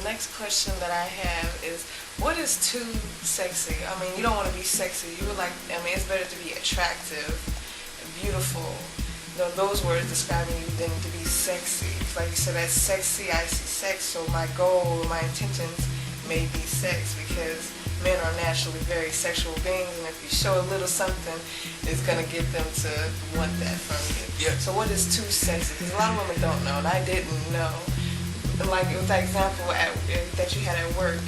next question that I have is, what is too sexy? I mean, you don't want to be sexy. You would like, I mean, it's better to be attractive, beautiful. You know, those words describing you than to be sexy. Like you said, that's sexy, I see sex, so my goal, my intentions may be sex, because men are naturally very sexual beings, and if you show a little something, it's going to get them to want that from you. Yeah. So what is too sexy? Because a lot of women don't know, and I didn't know. Like with that example that you had at work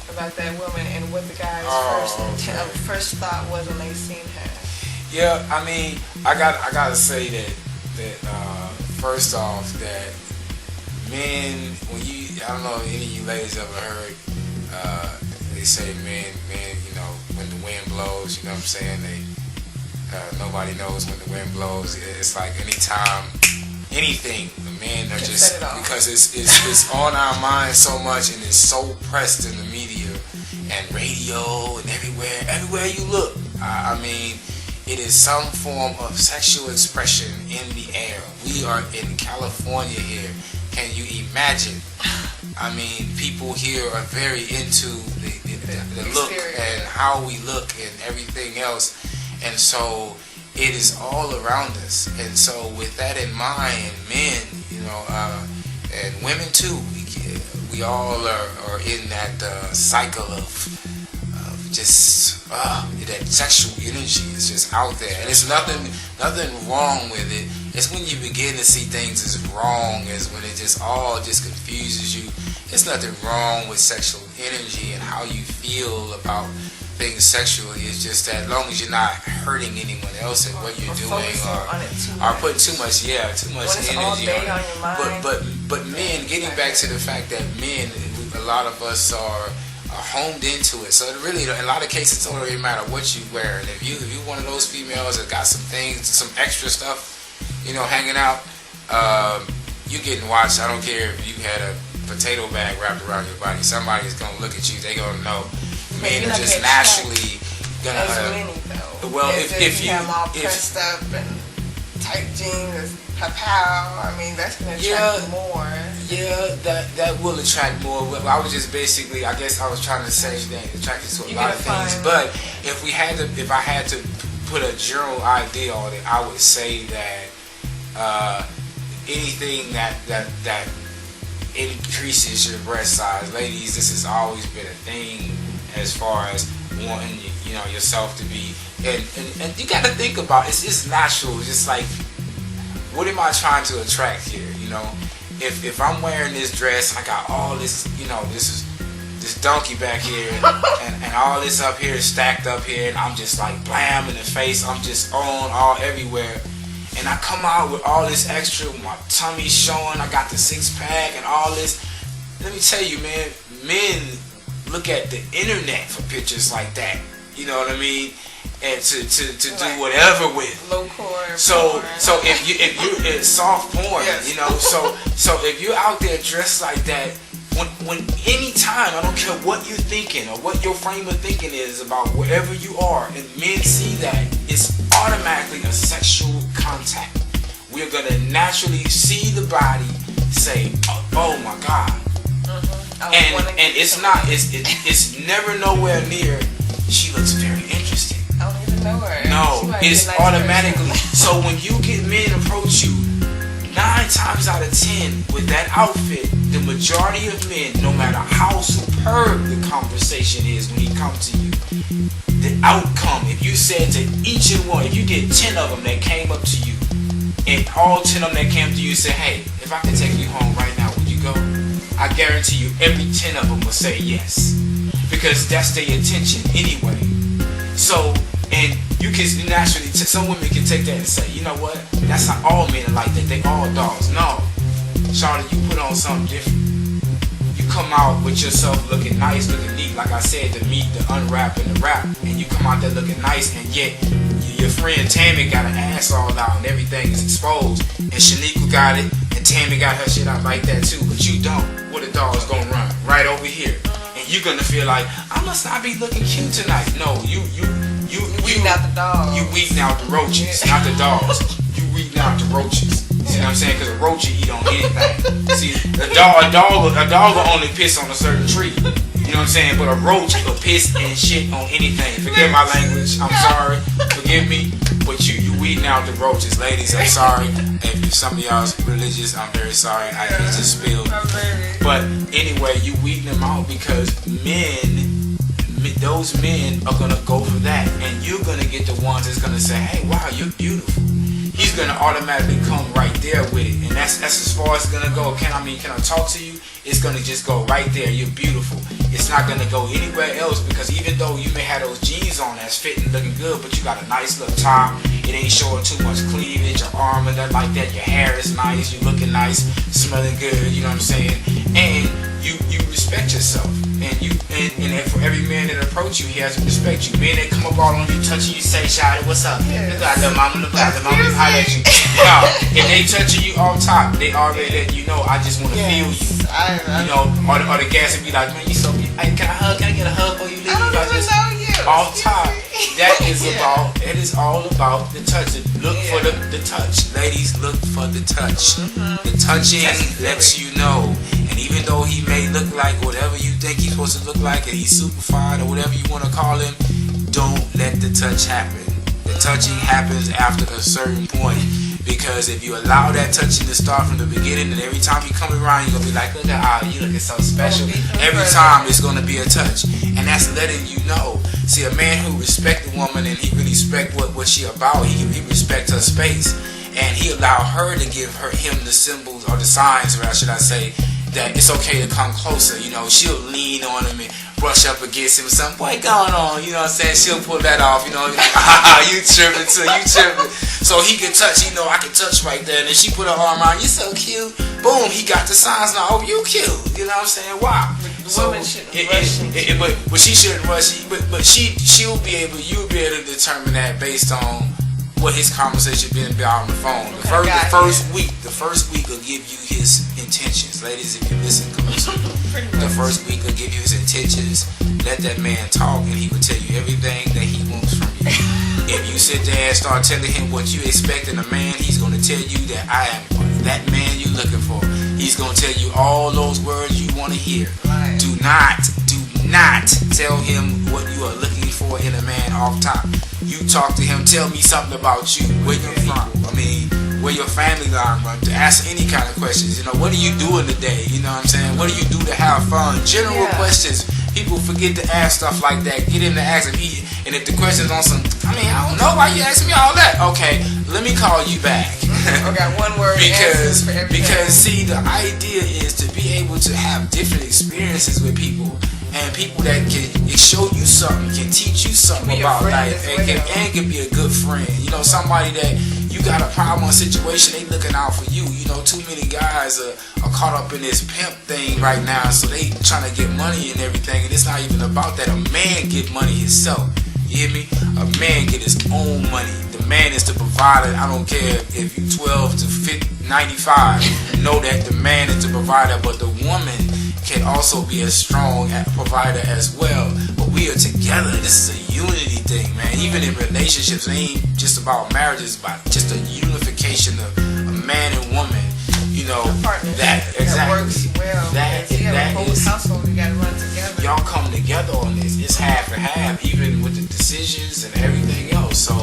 about that woman and what the guy's first thought was when they seen her. Yeah, I mean, I gotta say that first off, that men, when I don't know if any of you ladies ever heard, they say men, you know, when the wind blows, you know what I'm saying, nobody knows when the wind blows. It's like anything, the men are just, because it's on our minds so much, and it's so pressed in the media and radio and everywhere you look. I mean, it is some form of sexual expression in the air. We are in California here. Can you imagine? I mean, people here are very into the look and how we look and everything else. And so it is all around us. And so with that in mind, men, you know, and women too, we all are in that cycle of just that sexual energy is just out there, and there's nothing wrong with it. It's when you begin to see things as wrong, as when it just confuses you. There's nothing wrong with sexual energy and how you feel about things sexually. It's just that as long as you're not hurting anyone else in what you're doing, or putting too much energy on it. But men, getting back to the fact that men, a lot of us are homed into it. So it really, in a lot of cases, it don't really matter what you wear. And if you one of those females that got some things, some extra stuff, you know, hanging out, you getting watched. I don't care if you had a potato bag wrapped around your body. Somebody's gonna look at you. They gonna know. Men are just naturally gonna. Well, if you have them all pressed up and tight jeans, I mean, that's gonna attract more. Yeah, that will attract more. I was just basically, I guess I was trying to say that attracted to a lot of things. But if I had to put a general idea on it, I would say that anything that increases your breast size, ladies, this has always been a thing as far as wanting yourself to be, and you got to think about it's just natural. It's just like, what am I trying to attract here? You know, if I'm wearing this dress, I got all this, this donkey back here, and all this up here is stacked up here, and I'm just like blam in the face. I'm just all everywhere, and I come out with all this extra. My tummy's showing. I got the 6-pack and all this. Let me tell you, man, men look at the internet for pictures like that. You know what I mean? And to do whatever with. Low-core so porn. So if you it's soft porn, yes. so if you're out there dressed like that, when any time, I don't care what you're thinking or what your frame of thinking is about whatever you are, and men see that, it's automatically a sexual contact. We're gonna naturally see the body, say, oh my God. Mm-hmm. And it's never nowhere near, she looks very interesting. I don't even know her. No, it's automatically. So when you get men approach you, 9 times out of 10 with that outfit, the majority of men, no matter how superb the conversation is when he comes to you, the outcome, if you said to each and one, if you get 10 of them that came up to you, and all 10 of them that came to you said, hey, if I could take you home right now, would you go? I guarantee you every 10 of them will say yes, because that's their intention anyway. So, and you can naturally, some women can take that and say, you know what, that's not all men are like that, they all dogs. No, Charlotte, you put on something different. You come out with yourself looking nice, looking neat, like I said, the meat, the unwrap, and the wrap, and you come out there looking nice, and yet your friend Tammy got her ass all out and everything is exposed, and Shaniqua got it, and Tammy got her shit out like that too, but you don't. Where the dog's gonna run? Right over here. And you're gonna feel like, I must not be looking cute tonight. No, you weeding out the dogs. You weeding out the roaches, not the dogs. You weeding out the roaches. See what I'm saying? Because a roach will eat on anything. See, a dog will only piss on a certain tree. You know what I'm saying? But a roach will piss and shit on anything. Forgive my language. I'm sorry. Forgive me. But you weeding out the roaches. Ladies, I'm sorry. If some of y'all's religious, I'm very sorry. I just spilled. But anyway, you weeding them out because those men are going to go for that. And you're going to get the ones that's going to say, hey, wow, you're beautiful. He's going to automatically come right there with it. And that's as far as it's going to go. Can I talk to you? It's going to just go right there. You're beautiful. It's not going to go anywhere else because even though you may have those jeans on that's fitting, looking good, but you got a nice little top. It ain't showing too much cleavage, your arm and nothing like that. Your hair is nice. You're looking nice, smelling good. You know what I'm saying? And you respect yourself. And for every man that approach you, he has to respect you. Men that come up all on you, touching you, say, "Shawty, what's up?" Yes. Look at little mama, look at little mama, holler at you. No, if they touching you off top, they already let you know. I just want to feel you. You know, or the gas would be like, man, you so beautiful. Hey, can I get a hug before you leave? I don't even know you. Off top. That is it is all about the touch. Look for the touch. Ladies, look for the touch. The touching lets you know. And even though he may look like whatever you think he's supposed to look like, and he's super fine or whatever you want to call him, don't let the touch happen. The touching happens after a certain point. Because if you allow that touching to start from the beginning, and every time you come around, you're going to be like, look at how you looking so special. Every time it's going to be a touch. And that's letting you know. See, a man who respects the woman and he really respect what she about, he respect her space. And he allow her to give him the symbols or the signs, or should I say, that it's okay to come closer. You know, she'll lean on him and brush up against him or something. What going on? You know what I'm saying? She'll pull that off. You know, like, you tripping too. You tripping. So he can touch. You know, I can touch right there. And then she put her arm around. You so cute. Boom. He got the signs now. Oh, you cute. You know what I'm saying? Wow. The woman shouldn't rush. But she shouldn't rush. But she'll be able. You'll be able to determine that based on what his conversation been about on the phone. The first week will give you his intentions. Ladies, if you listen closely, the first week will give you his intentions. Let that man talk and he will tell you everything that he wants from you. If you sit there and start telling him what you expect in a man, he's going to tell you that I am that man you're looking for. He's going to tell you all those words you want to hear. Right. Do not tell him what you are looking for in a man off top. You talk to him, tell me something about you, where you're from, where your family line runs, to ask any kind of questions. You know, what are you doing today? You know what I'm saying? What do you do to have fun? General questions. People forget to ask stuff like that. Get him to ask him. And if the question's on some, I don't know why you asking me all that. Okay, let me call you back. I got one word because for everything. Because see, the idea is to be able to have different experiences with people. And people that can show you something, can teach you something about life, and can be a good friend. You know, somebody that you got a problem or situation, they looking out for you. You know, too many guys are caught up in this pimp thing right now, so they trying to get money and everything, and it's not even about that. A man get money himself. You hear me? A man get his own money. The man is the provider. I don't care if you 12 to 95. Know that the man is the provider, but the woman can also be a strong provider as well. But we are together. This is a unity thing, man. Even in relationships, it ain't just about marriages, but just a unification of a man and woman. You know, that works well. That is household. You gotta run together. Y'all come together on this. It's half and half, even with the decisions and everything else. So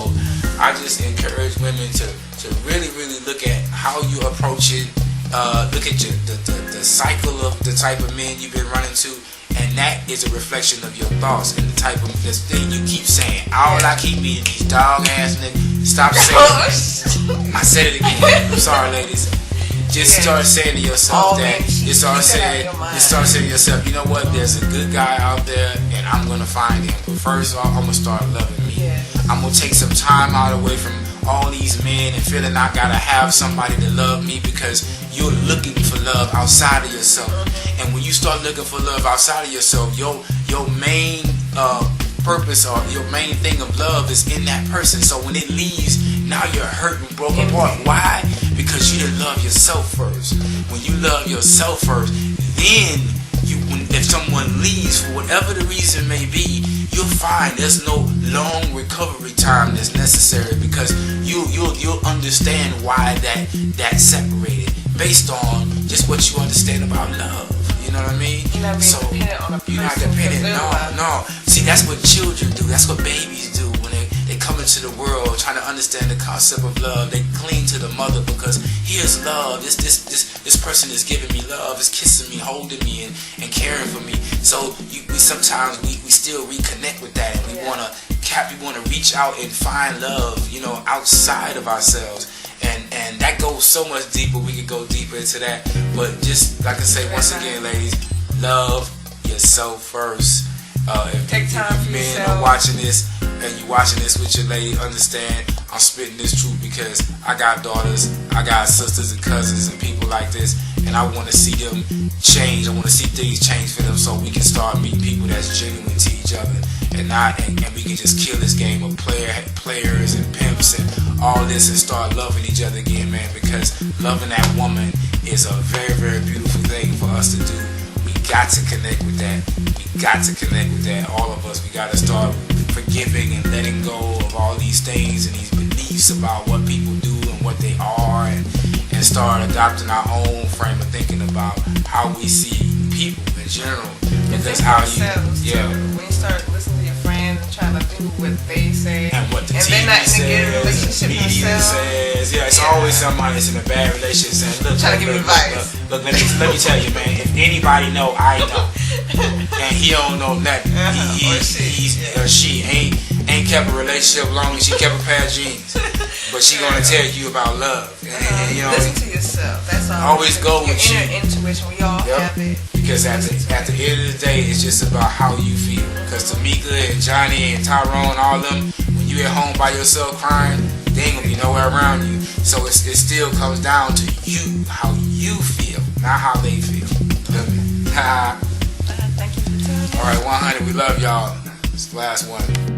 I just encourage women to really, really look at how you approach it. Look at the cycle of the type of men you've been running to, and that is a reflection of your thoughts and the type of this thing you keep saying. All I keep being these dog ass niggas. Stop saying it. I said it again. I'm sorry, ladies. Just start saying to yourself start saying to yourself, you know what? There's a good guy out there, and I'm gonna find him. But first of all, I'm gonna start loving me. I'm gonna take some time out away from all these men and feeling I gotta have somebody to love me, because you're looking for love outside of yourself. And when you start looking for love outside of yourself, your main purpose or your main thing of love is in that person. So when it leaves, now you're hurt and broken apart. Why? Because you didn't love yourself first. When you love yourself first, then if someone leaves for whatever the reason may be, you'll find there's no long recovery time that's necessary, because you'll understand why that separated based on just what you understand about love. You know what I mean? You're not being So dependent on a person. you're not dependent. for their love. No. See, that's what children do. That's what babies do when they come into the world trying to understand the concept of love. They cling to the mother because here's love. This person is giving me love, is kissing me, holding me, and caring for me. So sometimes we still reconnect with that, and we wanna reach out and find love, outside of ourselves. And that goes so much deeper. We could go deeper into that. But just like I say, once again, ladies, love yourself first. Take time for men yourself. are watching this, and you watching this with your lady, understand I'm spitting this truth because I got daughters, I got sisters and cousins and people like this, and I want to see them change. I want to see things change for them, so we can start meeting people that's genuine to each other, and we can just kill this game of players and pimps and all this, and start loving each other again, man. Because loving that woman is a very, very beautiful thing for us to do. We got to connect with that. All of us. We got to start forgiving and letting go of all these things and these beliefs about what people do and what they are, and start adopting our own frame of thinking about how we see people in general. Because how when you start listening to your friends and trying to do what they say, and what the and TV they're not in a says, good relationship media themselves. says, it's always somebody that's in a bad relationship saying, look, Trying to give advice. Look, let me tell you, man. If anybody know, I know, and he don't know nothing. He or she ain't kept a relationship long as she kept a pair of jeans, but she gonna tell you about love. And, listen to yourself. That's all. Always go with your you. inner intuition. We all have it. Because at the end of the day, it's just about how you feel. Because Tamika and Johnny and Tyrone, all them, when you at home by yourself crying, they ain't gonna be nowhere around you. So it still comes down to you, how you feel, not how they feel. Thank you for telling me. All right, 100. We love y'all. It's the last one.